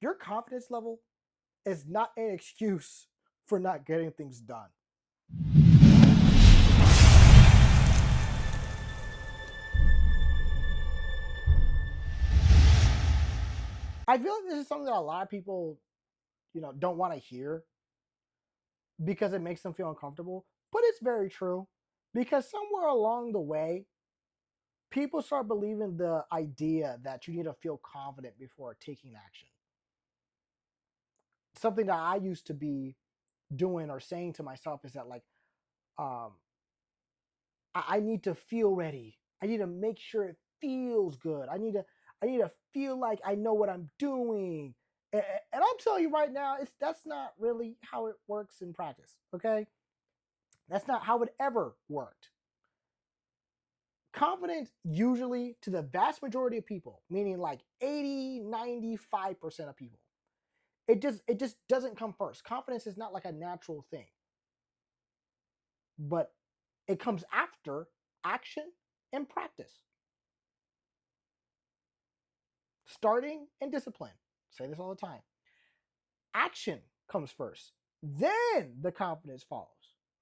Your confidence level is not an excuse for not getting things done. I feel like this is something that a lot of people, don't want to hear because it makes them feel uncomfortable. But it's very true because somewhere along the way, people start believing the idea that you need to feel confident before taking action. Something that I used to be doing or saying to myself is that um, I need to feel ready. I need to make sure it feels good. I need to feel like I know what I'm doing. And I'm telling you right now, that's not really how it works in practice. Okay, that's not how it ever worked. Confidence usually to the vast majority of people, meaning like 80, 95% of people, it just doesn't come first. Confidence is not like a natural thing, but it comes after action and practice. Starting and discipline. Say this all the time. Action comes first, then the confidence follows.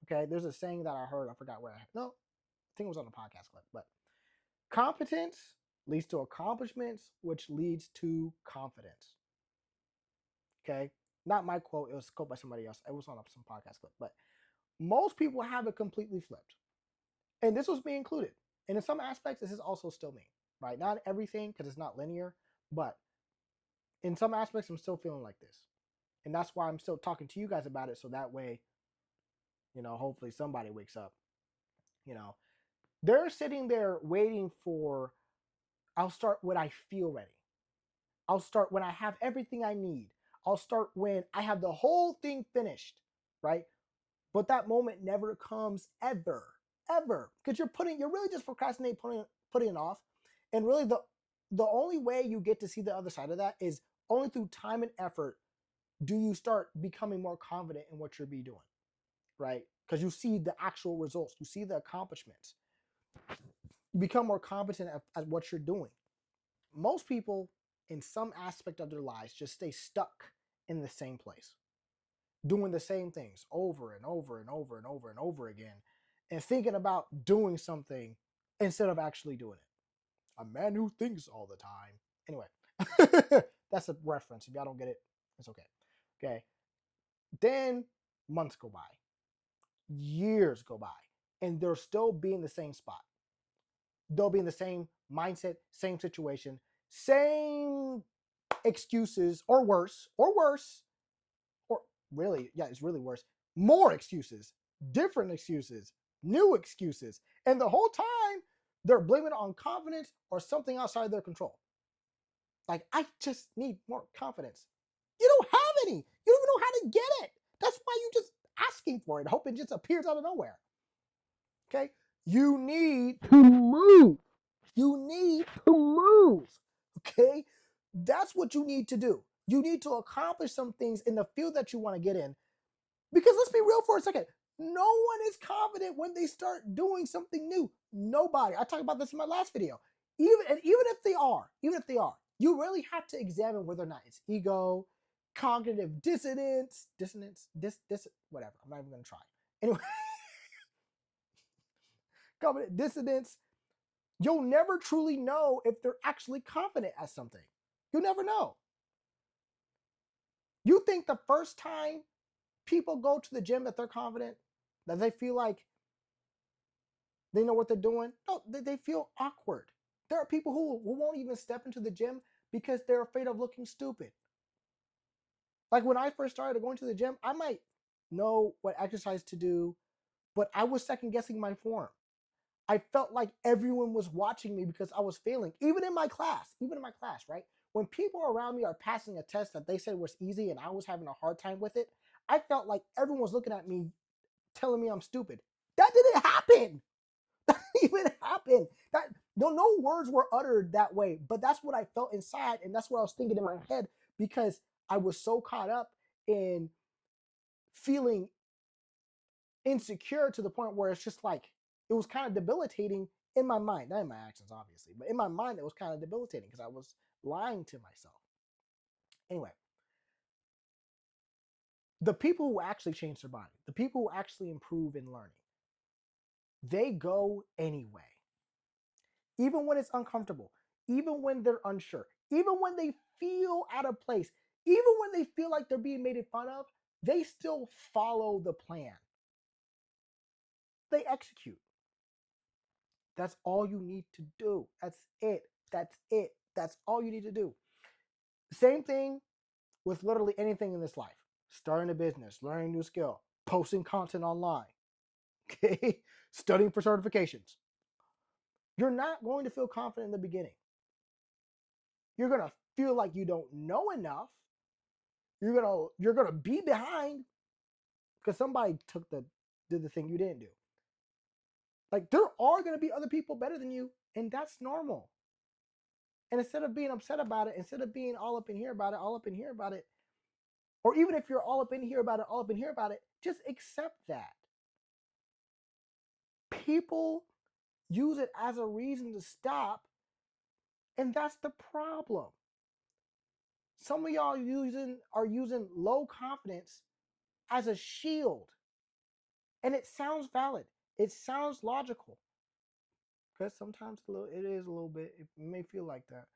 Okay, there's a saying that I heard. I forgot where. No, I think it was on a podcast clip. But competence leads to accomplishments, which leads to confidence. Okay, not my quote. It was quote by somebody else. It was on some podcast clip. But most people have it completely flipped, and this was me included. And in some aspects, this is also still me. Right? Not everything because it's not linear, but in some aspects, I'm still feeling like this. And that's why I'm still talking to you guys about it. So that way, hopefully somebody wakes up. You know, they're sitting there waiting for, I'll start when I feel ready. I'll start when I have everything I need. I'll start when I have the whole thing finished, right? But that moment never comes ever, ever. Because you're really just procrastinating, putting it off. And really the only way you get to see the other side of that is only through time and effort do you start becoming more confident in what you're be doing, right? Because you see the actual results, you see the accomplishments, you become more competent at what you're doing. Most people, in some aspect of their lives, just stay stuck in the same place, doing the same things over and over and over and over and over again, and thinking about doing something instead of actually doing it. A man who thinks all the time. Anyway, that's a reference. If y'all don't get it, it's okay. Okay. Then months go by, years go by, and they'll still be in the same spot. They'll be in the same mindset, same situation, same excuses, or really, yeah, it's really worse. More excuses, different excuses, new excuses. And the whole time, they're blaming it on confidence or something outside their control. Like, I just need more confidence. You don't have any. You don't even know how to get it. That's why you just asking for it, hoping it just appears out of nowhere. Okay? You need to move. You need to move. Okay? That's what you need to do. You need to accomplish some things in the field that you want to get in. Because let's be real for a second. No one is confident when they start doing something new. Nobody. I talked about this in my last video. Even if they are, you really have to examine whether or not it's ego, cognitive whatever. I'm not even gonna try. Anyway, cognitive dissonance. You'll never truly know if they're actually confident at something. You'll never know. You think the first time people go to the gym that they're confident, that they feel like they know what they're doing? No, they feel awkward. There are people who won't even step into the gym because they're afraid of looking stupid. Like when I first started going to the gym, I might know what exercise to do, but I was second guessing my form. I felt like everyone was watching me because I was failing, even in my class, right? When people around me are passing a test that they said was easy and I was having a hard time with it, I felt like everyone was looking at me telling me I'm stupid. That didn't happen. That didn't even happen. That no words were uttered that way, but that's what I felt inside, and that's what I was thinking in my head because I was so caught up in feeling insecure to the point where it's just like it was kind of debilitating in my mind, not in my actions, obviously, but in my mind, it was kind of debilitating because I was lying to myself. Anyway, The people who actually change their body, the people who actually improve in learning, they go anyway. Even when it's uncomfortable, even when they're unsure, even when they feel out of place, even when they feel like they're being made fun of, they still follow the plan. They execute. That's all you need to do. That's it. That's it. That's all you need to do. Same thing with literally anything in this life. Starting a business, learning a new skill, posting content online, okay? Studying for certifications. You're not going to feel confident in the beginning. You're going to feel like you don't know enough. You're gonna be behind because somebody did the thing you didn't do. Like there are gonna be other people better than you, and that's normal. And instead of being upset about it, instead of being all up in here about it, all up in here about it, or even if you're all up in here about it, all up in here about it, just accept that. People use it as a reason to stop, and that's the problem. Some of y'all are using low confidence as a shield. And it sounds valid. It sounds logical. Because sometimes it is a little bit, it may feel like that.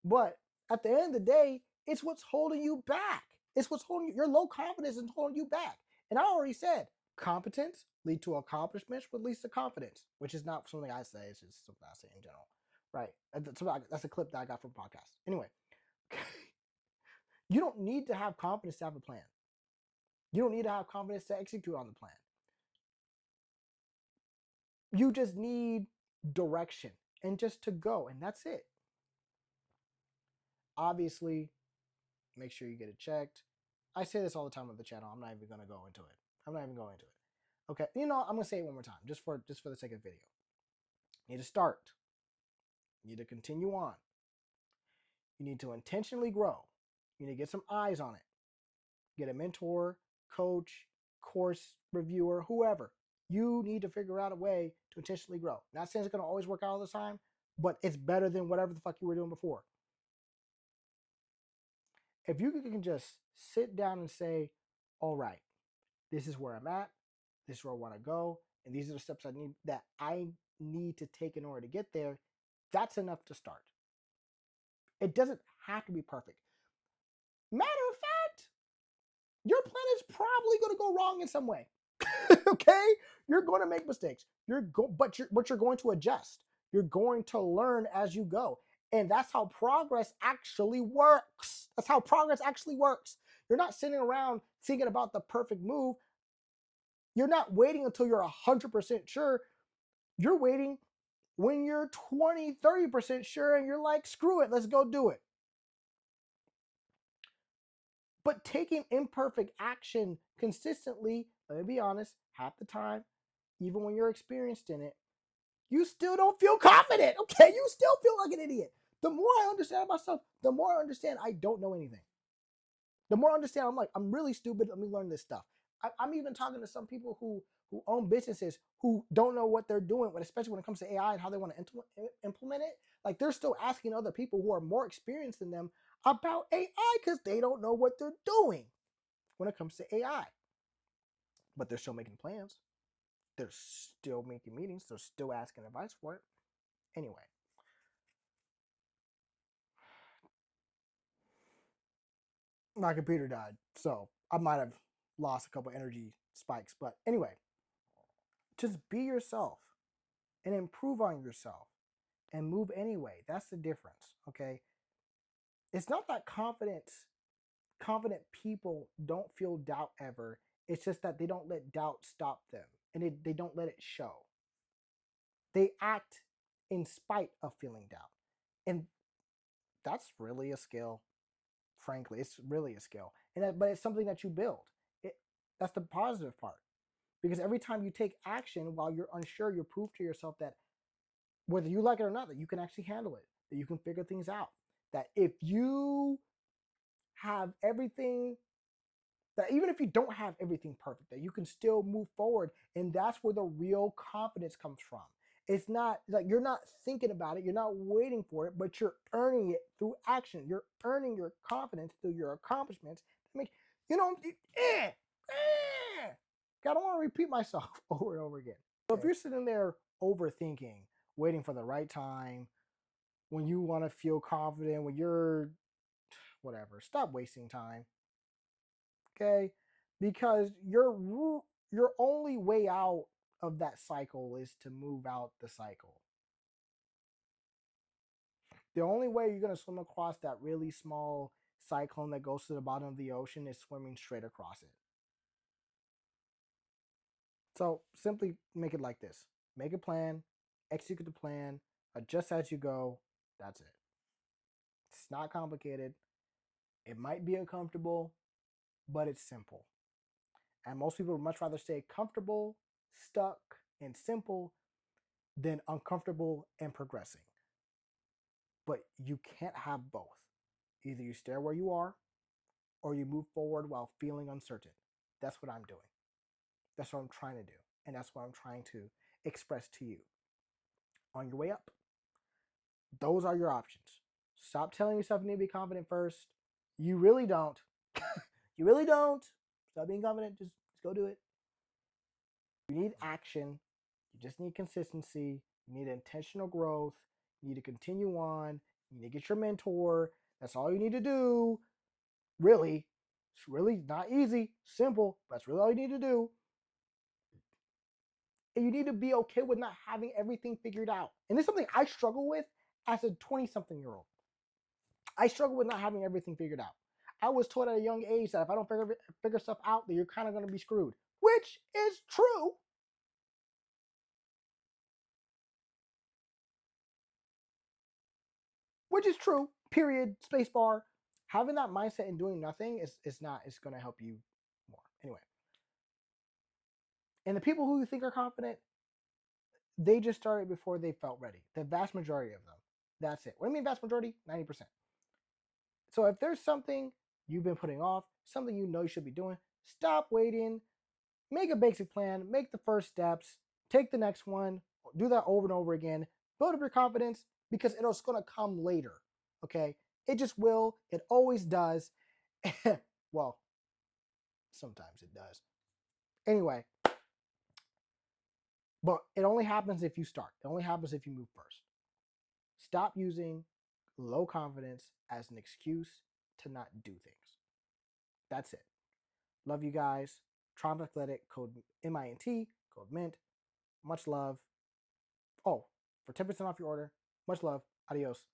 But at the end of the day, it's what's holding you back. It's what's holding you, your low confidence is holding you back. And I already said, competence lead to accomplishments, which leads to confidence, which is not something I say, it's just something I say in general. Right. That's a clip that I got from a podcast. Anyway, you don't need to have confidence to have a plan. You don't need to have confidence to execute on the plan. You just need direction and just to go, and that's it. Obviously, make sure you get it checked. I say this all the time on the channel. I'm not even going to go into it. I'm not even going into it. Okay, I'm going to say it one more time, just for the sake of the video. You need to start. You need to continue on. You need to intentionally grow. You need to get some eyes on it. Get a mentor, coach, course reviewer, whoever. You need to figure out a way to intentionally grow. Not saying it's going to always work out all the time, but it's better than whatever the fuck you were doing before. If you can just sit down and say, all right, this is where I'm at, this is where I want to go, and these are the steps I need to take in order to get there, that's enough to start. It doesn't have to be perfect. Matter of fact, your plan is probably going to go wrong in some way. Okay? You're going to make mistakes. But you're going to adjust. You're going to learn as you go. And that's how progress actually works. That's how progress actually works. You're not sitting around thinking about the perfect move. You're not waiting until you're 100% sure. You're waiting when you're 20, 30% sure and you're like, screw it, let's go do it. But taking imperfect action consistently, let me be honest, half the time, even when you're experienced in it, you still don't feel confident. Okay, you still feel like an idiot. The more I understand myself, the more I understand I don't know anything. The more I understand, I'm like, I'm really stupid. Let me learn this stuff. I'm even talking to some people who own businesses who don't know what they're doing, especially when it comes to AI and how they want to implement it. Like they're still asking other people who are more experienced than them about AI because they don't know what they're doing when it comes to AI. But they're still making plans. They're still making meetings. They're still asking advice for it. Anyway. My computer died, so I might have lost a couple energy spikes. But anyway, just be yourself and improve on yourself and move anyway. That's the difference, okay? It's not that confident people don't feel doubt ever. It's just that they don't let doubt stop them and they don't let it show. They act in spite of feeling doubt. And that's really a skill. Frankly, it's really a skill. But it's something that you build. That's the positive part. Because every time you take action while you're unsure, you prove to yourself that whether you like it or not, that you can actually handle it, that you can figure things out. That if you have everything, that even if you don't have everything perfect, that you can still move forward. And that's where the real confidence comes from. It's not like you're not thinking about it, you're not waiting for it, but you're earning it through action. You're earning your confidence through your accomplishments. I mean, I don't want to repeat myself over and over again. So if you're sitting there overthinking, waiting for the right time, when you want to feel confident, when you're whatever, stop wasting time. Okay? Because your only way out of that cycle is to move out the cycle. The only way you're going to swim across that really small cyclone that goes to the bottom of the ocean is swimming straight across it. So simply make it like this. Make a plan, execute the plan, adjust as you go. That's it. It's not complicated. It might be uncomfortable, but it's simple. And most people would much rather stay comfortable, stuck, and simple than uncomfortable and progressing. But you can't have both. Either you stay where you are or you move forward while feeling uncertain. That's what I'm doing. That's what I'm trying to do. And that's what I'm trying to express to you. On your way up, those are your options. Stop telling yourself you need to be confident first. You really don't. You really don't. Stop being confident. Just go do it. You need action. You just need consistency. You need intentional growth. You need to continue on. You need to get your mentor. That's all you need to do. Really. It's really not easy. Simple. But that's really all you need to do. And you need to be okay with not having everything figured out. And this is something I struggle with as a 20-something-year-old. I struggle with not having everything figured out. I was taught at a young age that if I don't figure stuff out, that you're kind of going to be screwed, which is true. Which is true. Period. Space bar. Having that mindset and doing nothing is not. It's going to help you more. Anyway, and the people who you think are confident, they just started before they felt ready. The vast majority of them. That's it. What do you mean vast majority? 90%. So if there's something you've been putting off, something you know you should be doing, stop waiting. Make a basic plan, make the first steps, take the next one, do that over and over again, build up your confidence because it's going to come later. Okay? It just will. It always does. Well, sometimes it does. Anyway, but it only happens if you start. It only happens if you move first. Stop using low confidence as an excuse to not do things. That's it. Love you guys. Triumph Athletic, code MINT, code MINT. Much love. Oh, for 10% off your order. Much love. Adios.